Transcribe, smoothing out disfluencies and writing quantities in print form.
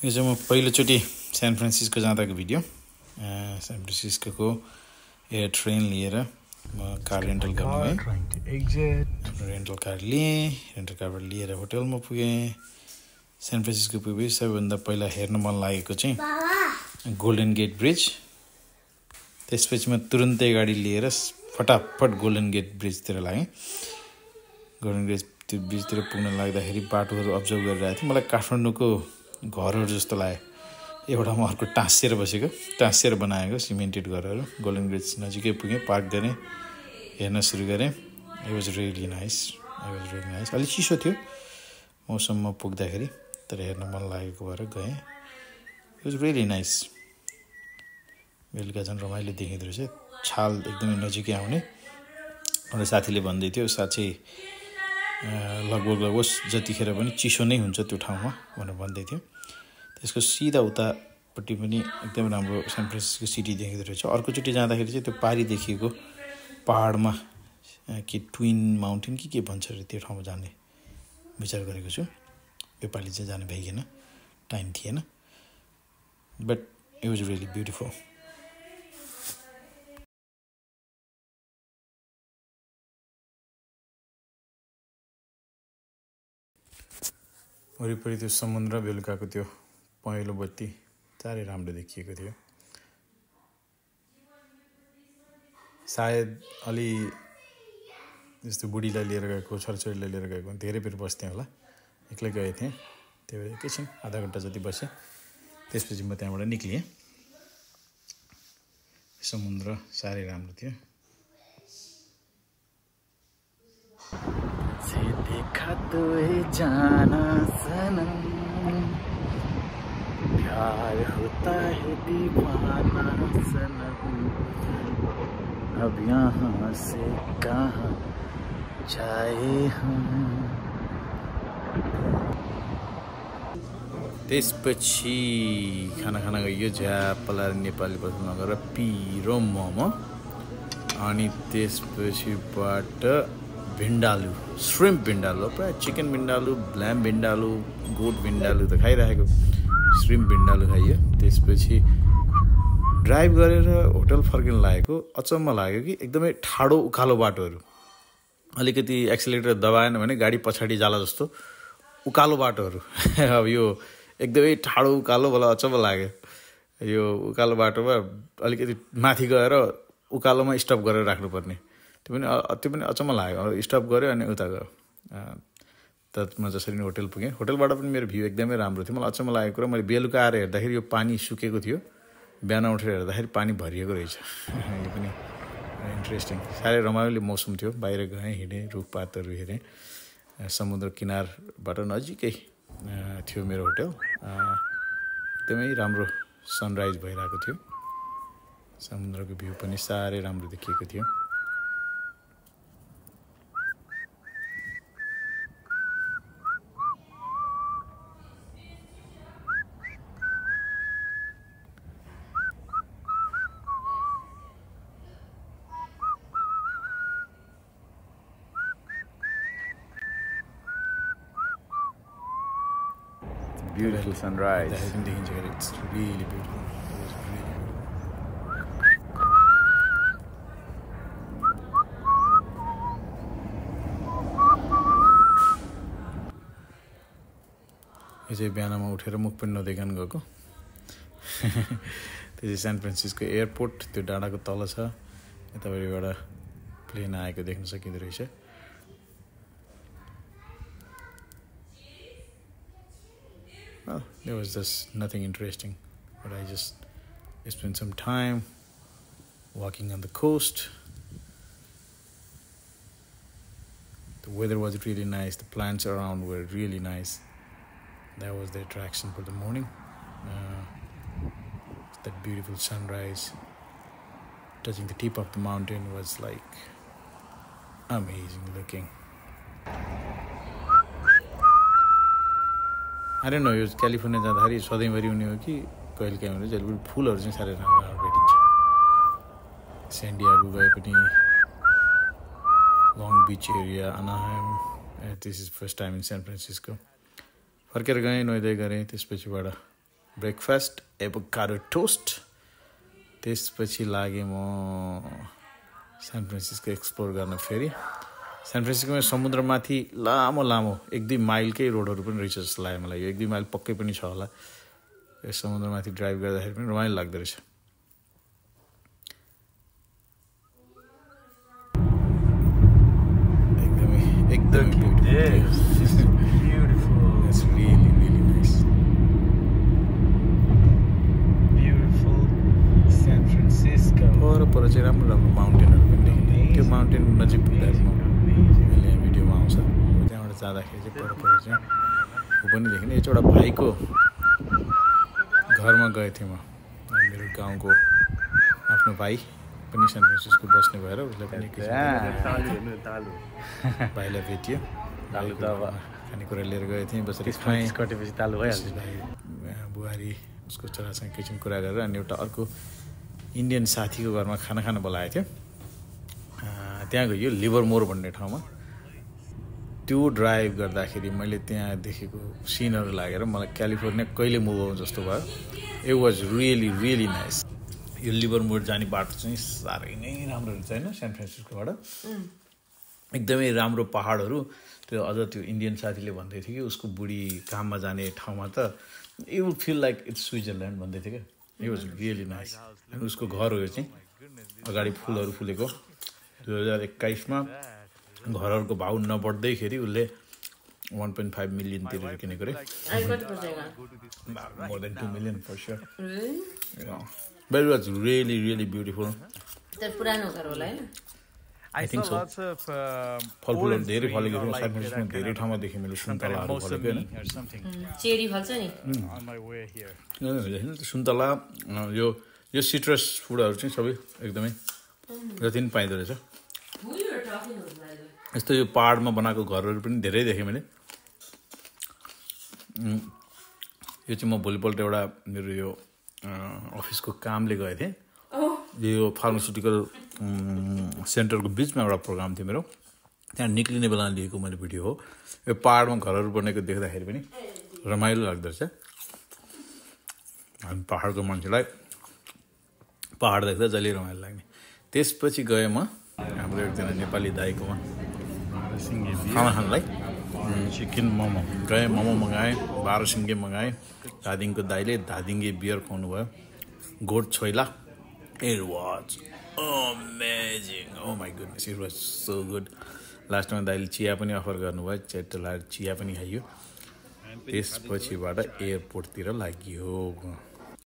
यो चाहिँ म पहिलोचोटि सान फ्रान्सिस्को जाँदाको video. San Francisco air train लिएर म कार रेन्टल गर्नु है। आफ्नो रेन्टल कार लिएँ, रेन्टल कारबाट लिएर होटलमा पुगेँ। सान फ्रान्सिस्को पुगेँ सबैभन्दा पहिला हेर्न मन लागेको चाहिँ गोल्डन गेट ब्रिज। त्यसपछि म तुरुन्तै गाडी लिएर फटाफट गोल्डन गेट ब्रिजतिर लागेँ। गोल्डन गेट त्यो ब्रिजतिर पुग्न लाग्दाखेरि बाटोहरू अब्जर्भ गरिरहेको थिएँ। मलाई काठमाडौँको घरहरू जस्तो लाग्यो। एउटामा अर्को टाँसिएर बसेको, टाँसिएर बनाएको सिमेन्टेड घरहरू। गोल्डन ब्रिज नजिकै पुगेँ, पार्क गरेँ, हेर्न सुरु गरेँ। इट वाज रियली नाइस, अलिक चिसो थियो मौसममा पुग्दाखेरि, तर हेर्न मन लागेको भएर गएँ। It was really nice. बेलुका झन् रमाइलो देखिँदो रहेछ, छाल एकदमै नजिकै आउने। एउटा साथीले भन्दै थियो साँच्चै लगभग जतिखेर पनि चिसो नै हुन्छ त्यो ठाउँमा भनेर भन्दै थियो। त्यसको सिधा उतापट्टि पनि एकदम राम्रो सान फ्रान्सिस्को सिटी देखिँदो रहेछ। अर्कोचोटि जाँदाखेरि चाहिँ त्यो पारी देखिएको पहाडमा के ट्विन माउन्टेन के भन्छ अरे त्यो ठाउँमा जाने विचार गरेको छु। योपालि चाहिँ जानु भइगेन, टाइम थिएन। But it was really beautiful. वरिपरि त्यो समुद्र, बेलुकाको त्यो पहेँलो बत्ती साह्रै राम्रो देखिएको थियो। सायद अलि जस्तो बुढीलाई लिएर गएको, छोराछोरीलाई लिएर गएको धेरै बेर बस्थेँ होला। एक्लै गएको थिएँ, त्यही भएर एकैछिन आधा घन्टा जति बसेँ। त्यसपछि म त्यहाँबाट निक्लिएँ। समुद्र साह्रै राम्रो थियो। देखा तो जाना सनम, प्यार होता है दीवाना सनम, अब यहाँ से कहाँ जाए हम। त्यसपछि खाना गयो झ्यापला नेपाली पसलमा गएर पिरो मोमो, अनि त्यसपछिबाट भिन्डालु, श्रिम्प भिन्डालु, प्राय चिकन भिन्डालु, ल्याम्ब भिन्डालु, गोट भिन्डालु त खाइरहेको, श्रिम्प भिन्डालु खाइयो। त्यसपछि ड्राइभ गरेर होटल फर्किन लागेको। अचम्म लाग्यो कि एकदमै ठाडो उकालो बाटोहरू, अलिकति एक्सिलेटर दबाएन भने गाडी पछाडि जाला जस्तो उकालो बाटोहरू। अब यो एकदमै ठाडो उकालो, मलाई अचम्म लाग्यो। यो उकालो बाटोमा अलिकति माथि गएर उकालोमा स्टप गरेर राख्नुपर्ने, त्यो पनि अचम्म लाग्यो। स्टप गऱ्यो अनि उता गयो। त म जसरी नै होटल पुगेँ। होटलबाट पनि मेरो भ्यू एकदमै राम्रो थियो। मलाई अचम्म लागेको कुरा, मैले बेलुका आएर हेर्दाखेरि यो पानी सुकेको थियो, बिहान उठेर हेर्दाखेरि पानी भरिएको रहेछ। यो पनि इन्ट्रेस्टिङ, साह्रै रमाइलो मौसम थियो। बाहिर गएँ, हिँडेँ, रुखपातहरू हेरेँ। समुद्र किनारबाट नजिकै थियो मेरो होटल। एकदमै राम्रो सनराइज भइरहेको थियो। समुद्रको भ्यू पनि साह्रै राम्रो देखिएको थियो। Beautiful sunrise. It's really beautiful. यो चाहिँ बिहानमा उठेर मुख पनि नदेखिन गएको। त्यो चाहिँ सान फ्रान्सिस्को एयरपोर्ट, त्यो डाँडाको तल छ। यतापट्टिबाट प्लेन आएको देख्न सकिँदो रहेछ। Well, there was just nothing interesting, but I just spent some time walking on the coast. The weather was really nice. The plants around were really nice. That was the attraction for the morning. That beautiful sunrise touching the tip of the mountain was like amazing looking. I don't know, यो California जाँदाखेरि सधैँभरि हुने हो कि कहिले काहीँ हुने, जहिले फुलहरू चाहिँ साह्रै राम्रो भेटिन्छ। San Diego गए पनि, Long Beach area, Anaheim. This is first time in San Francisco. फर्केर गएँ, नुहाइधुवाइ गरेँ, त्यसपछिबाट ब्रेकफास्ट एभोकाडो टोस्ट त्यसपछि लागे म सान फ्रान्सिस्को एक्सप्लोर गर्न फेरि सान फ्रान्सिस्कोमा समुद्रमाथि लामो 1-2 माइलकै रोडहरू पनि रहेछ जस्तो लाग्यो मलाई यो 1-2 माइल पक्कै पनि छ होला यो समुद्रमाथि ड्राइभ गर्दाखेरि पनि रमाइलो लाग्दो रहेछ एकदमै beautiful. That's really nice. Beautiful San Francisco. पर चाहिँ राम्रो माउन्टेनहरू पनि देखिने त्यो माउन्टेन नजिक पुग्दाखेरि मैले यहाँ भिडियोमा आउँछ त्यहाँबाट जाँदाखेरि चाहिँ पर चाहिँ ऊ पनि देखिने एउटा भाइको घरमा गएको थिएँ म मेरो गाउँको आफ्नो भाइ पनि सान फ्रान्सिस्को बस्ने भएर उसले पनि भाइलाई भेटियो तालु त अब खानेकुरा लिएर गएको थिएँ बसेर खाएँ कटेपछि तालु भइहाल्छ भाइ बुहारी उसको छोरासँग एकैछिन कुरा गरेर अनि एउटा अर्को इन्डियन साथीको घरमा खाना बोलाएको थियो त्यहाँ गयो लिभरमोर भन्ने ठाउँमा त्यो ड्राइभ गर्दाखेरि मैले त्यहाँ देखेको सिनहरू लागेर मलाई क्यालिफोर्निया कहिले मुभ आउँ जस्तो भयो इट वाज रियली नाइस यो लिभरमोर जाने बाटो चाहिँ साह्रै नै राम्रो हुन्छ होइन सान फ्रान्सिस्कोबाट एकदमै राम्रो पहाडहरू त्यो अझ त्यो इन्डियन साथीले भन्दै थियो कि उसको बुढी काममा जाने ठाउँमा त it would feel like it's Switzerland भन्दै थियो क्या इट वाज रियली नाइस अनि उसको घर हो यो चाहिँ अगाडि फुलहरू फुलेको 2021मा घरहरूको भाउ नबढ्दैखेरि उसले 1.5 million तिरेर किनेको रे more than 2 million for sure but it was really beautiful पुरानो घर होला हैन I think so फलफुलहरू धेरै फलेको थियो सान फ्रान्सिस्कोमा धेरै ठाउँमा देखेँ मैले सुन्तलाहरू फलेको हैन चेरी फल्छ नि सुन्तला यो सिट्रस फुडहरू चाहिँ सबै एकदमै जति पनि पाइँदो रहेछ यस्तो यो पहाडमा बनाएको घरहरू पनि धेरै देखेँ मैले यो चाहिँ म भोलिपल्ट एउटा मेरो यो अफिसको कामले गएको थिएँ यो फार्मास्युटिकल सेन्टरको बिचमा एउटा प्रोग्राम थियो मेरो त्यहाँ निक्लिने बेला लिएको मैले भिडियो हो यो पहाडमा घरहरू बनेको देख्दाखेरि पनि रमाइलो लाग्दो रहेछ हामी पहाडको मान्छेलाई पहाड देख्दा जहिले रमाइलो लाग्ने त्यसपछि गएँ म हाम्रो एकजना नेपाली दाइकोमा खाना खानलाई चिकन मोमो गएँ मोमो मगाएँ 12 सिङ्गे मगाएँ धादिङको दाइले धादिङे बियर खुवाउनु भयो गोठ choila it was amazing oh my goodness it was so good लास्टमा दाइले चिया पनि अफर गर्नुभयो चेट्टो लाएर चिया पनि खाइयो त्यसपछिबाट एयरपोर्टतिर लाग्यो